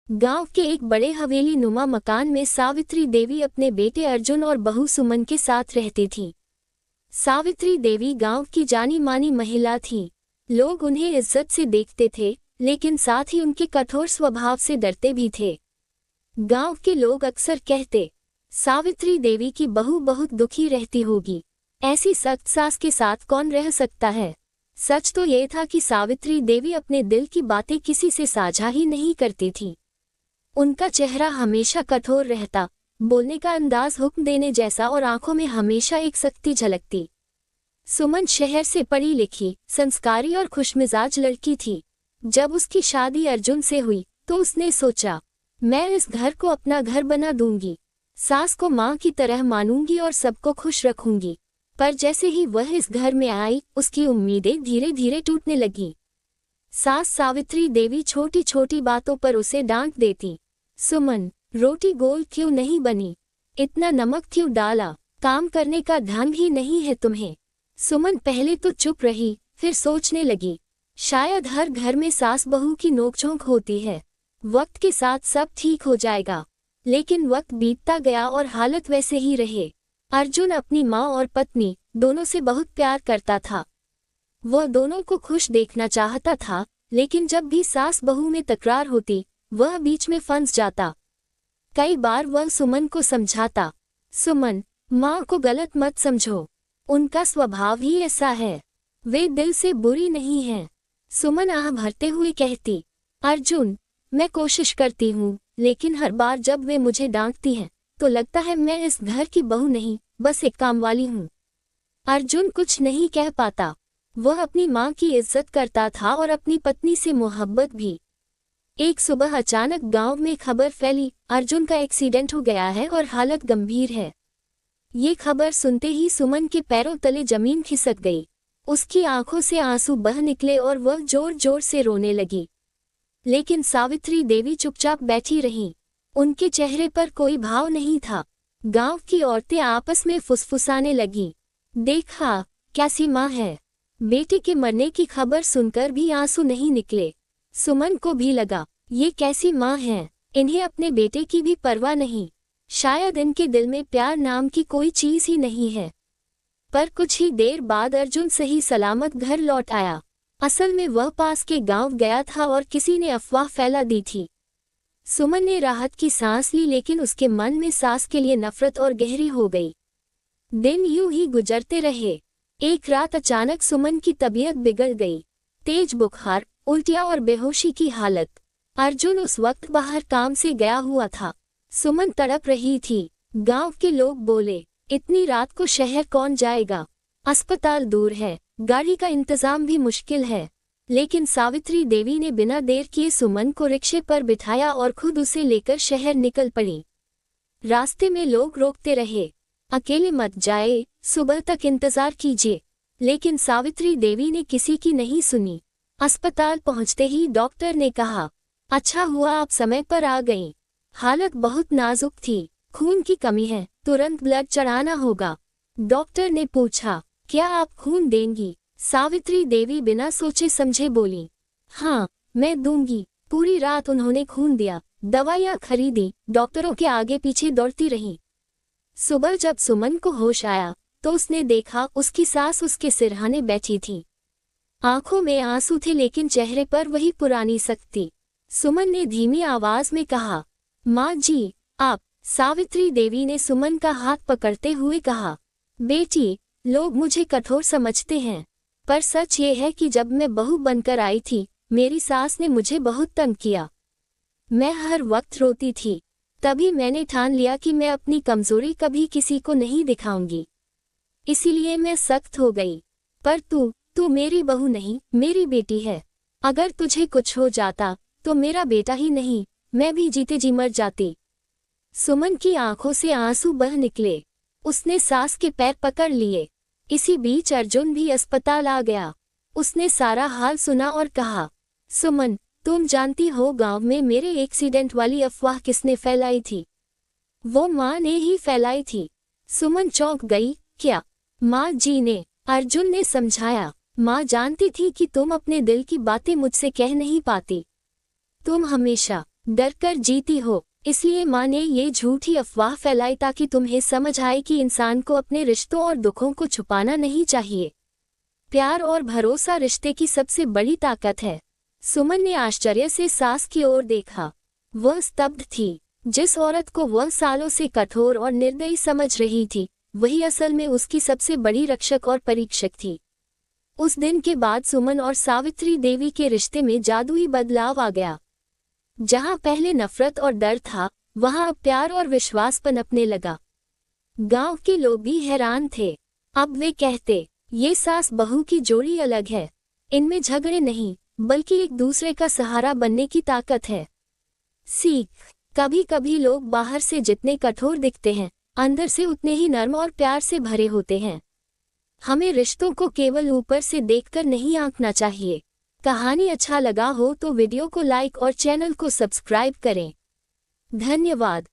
गांव के एक बड़े हवेली नुमा मकान में सावित्री देवी अपने बेटे अर्जुन और बहू सुमन के साथ रहती थी। सावित्री देवी गांव की जानी मानी महिला थी। लोग उन्हें इज्जत से देखते थे, लेकिन साथ ही उनके कठोर स्वभाव से डरते भी थे। गांव के लोग अक्सर कहते, सावित्री देवी की बहू बहुत दुखी रहती होगी, ऐसी सख्त सास के साथ कौन रह सकता है। सच तो ये था कि सावित्री देवी अपने दिल की बातें किसी से साझा ही नहीं करती थी। उनका चेहरा हमेशा कठोर रहता, बोलने का अंदाज हुक्म देने जैसा और आंखों में हमेशा एक सख्ती झलकती। सुमन शहर से पढ़ी लिखी, संस्कारी और खुशमिजाज लड़की थी। जब उसकी शादी अर्जुन से हुई तो उसने सोचा, मैं इस घर को अपना घर बना दूंगी, सास को माँ की तरह मानूंगी और सबको खुश रखूंगी। पर जैसे ही वह इस घर में आई, उसकी उम्मीदें धीरे धीरे टूटने लगी। सास सावित्री देवी छोटी छोटी बातों पर उसे डांट देती। सुमन, रोटी गोल क्यों नहीं बनी? इतना नमक क्यों डाला? काम करने का ढंग ही नहीं है तुम्हें। सुमन पहले तो चुप रही, फिर सोचने लगी, शायद हर घर में सास बहू की नोकझोंक होती है, वक्त के साथ सब ठीक हो जाएगा। लेकिन वक्त बीतता गया और हालत वैसे ही रहे। अर्जुन अपनी माँ और पत्नी दोनों से बहुत प्यार करता था। वह दोनों को खुश देखना चाहता था, लेकिन जब भी सास बहू में तकरार होती, वह बीच में फंस जाता। कई बार वह सुमन को समझाता, सुमन, माँ को गलत मत समझो, उनका स्वभाव ही ऐसा है, वे दिल से बुरी नहीं हैं। सुमन आह भरते हुए कहती, अर्जुन, मैं कोशिश करती हूँ, लेकिन हर बार जब वे मुझे डांटती हैं तो लगता है मैं इस घर की बहू नहीं, बस एक कामवाली हूँ। अर्जुन कुछ नहीं कह पाता। वह अपनी माँ की इज्जत करता था और अपनी पत्नी से मोहब्बत भी। एक सुबह अचानक गांव में खबर फैली, अर्जुन का एक्सीडेंट हो गया है और हालत गंभीर है। ये खबर सुनते ही सुमन के पैरों तले जमीन खिसक गई। उसकी आंखों से आंसू बह निकले और वह जोर जोर से रोने लगी। लेकिन सावित्री देवी चुपचाप बैठी रहीं। उनके चेहरे पर कोई भाव नहीं था। गांव की औरतें आपस में फुसफुसाने लगीं, देखा, कैसी माँ है। बेटे के मरने की खबर सुनकर भी आंसू नहीं निकले। सुमन को भी लगा, ये कैसी माँ है, इन्हें अपने बेटे की भी परवाह नहीं। शायद इनके दिल में प्यार नाम की कोई चीज ही नहीं है। पर कुछ ही देर बाद अर्जुन सही सलामत घर लौट आया। असल में वह पास के गांव गया था और किसी ने अफवाह फैला दी थी। सुमन ने राहत की सांस ली, लेकिन उसके मन में सास के लिए नफरत और गहरी हो गई। दिन यूं ही गुजरते रहे। एक रात अचानक सुमन की तबीयत बिगड़ गई। तेज बुखार, उल्टियां और बेहोशी की हालत। अर्जुन उस वक्त बाहर काम से गया हुआ था। सुमन तड़प रही थी। गांव के लोग बोले, इतनी रात को शहर कौन जाएगा, अस्पताल दूर है, गाड़ी का इंतजाम भी मुश्किल है। लेकिन सावित्री देवी ने बिना देर किए सुमन को रिक्शे पर बिठाया और खुद उसे लेकर शहर निकल पड़ी। रास्ते में लोग रोकते रहे, अकेले मत जाए, सुबह तक इंतजार कीजिए। लेकिन सावित्री देवी ने किसी की नहीं सुनी। अस्पताल पहुंचते ही डॉक्टर ने कहा, अच्छा हुआ आप समय पर आ गईं। हालत बहुत नाजुक थी, खून की कमी है, तुरंत ब्लड चढ़ाना होगा। डॉक्टर ने पूछा, क्या आप खून देंगी? सावित्री देवी बिना सोचे समझे बोली, हाँ, मैं दूंगी। पूरी रात उन्होंने खून दिया, दवाइयाँ खरीदी, डॉक्टरों के आगे पीछे दौड़ती रही। सुबह जब सुमन को होश आया तो उसने देखा उसकी सास उसके सिरहाने बैठी थी। आंखों में आंसू थे, लेकिन चेहरे पर वही पुरानी सख्ती। सुमन ने धीमी आवाज में कहा, माँ जी, आप। सावित्री देवी ने सुमन का हाथ पकड़ते हुए कहा, बेटी, लोग मुझे कठोर समझते हैं, पर सच ये है कि जब मैं बहू बनकर आई थी, मेरी सास ने मुझे बहुत तंग किया। मैं हर वक्त रोती थी। तभी मैंने ठान लिया कि मैं अपनी कमजोरी कभी किसी को नहीं दिखाऊंगी। इसीलिए मैं सख्त हो गई। पर तू मेरी बहू नहीं, मेरी बेटी है। अगर तुझे कुछ हो जाता तो मेरा बेटा ही नहीं, मैं भी जीते जी मर जाती। सुमन की आंखों से आंसू बह निकले। उसने सास के पैर पकड़ लिए। इसी बीच अर्जुन भी अस्पताल आ गया। उसने सारा हाल सुना और कहा, सुमन, तुम जानती हो गांव में मेरे एक्सीडेंट वाली अफवाह किसने फैलाई थी? वो माँ ने ही फैलाई थी। सुमन चौंक गई, क्या? माँ जी ने? अर्जुन ने समझाया, माँ जानती थी कि तुम अपने दिल की बातें मुझसे कह नहीं पाती। तुम हमेशा डरकर जीती हो, इसलिए माँ ने ये झूठी अफवाह फैलाई ताकि तुम्हें समझ आए कि इंसान को अपने रिश्तों और दुखों को छुपाना नहीं चाहिए। प्यार और भरोसा रिश्ते की सबसे बड़ी ताकत है। सुमन ने आश्चर्य से सास की ओर देखा। वह स्तब्ध थी। जिस औरत को वह सालों से कठोर और निर्दयी समझ रही थी, वही असल में उसकी सबसे बड़ी रक्षक और परीक्षक थी। उस दिन के बाद सुमन और सावित्री देवी के रिश्ते में जादुई बदलाव आ गया। जहां पहले नफरत और डर था, वहां अब प्यार और विश्वास पनपने लगा। गांव के लोग भी हैरान थे। अब वे कहते, ये सास बहू की जोड़ी अलग है। इनमें झगड़े नहीं, बल्कि एक दूसरे का सहारा बनने की ताकत है। सीख: कभी कभी लोग बाहर से जितने कठोर दिखते हैं, अंदर से उतने ही नर्म और प्यार से भरे होते हैं। हमें रिश्तों को केवल ऊपर से देखकर नहीं आंकना चाहिए। कहानी अच्छा लगा हो तो वीडियो को लाइक और चैनल को सब्सक्राइब करें। धन्यवाद।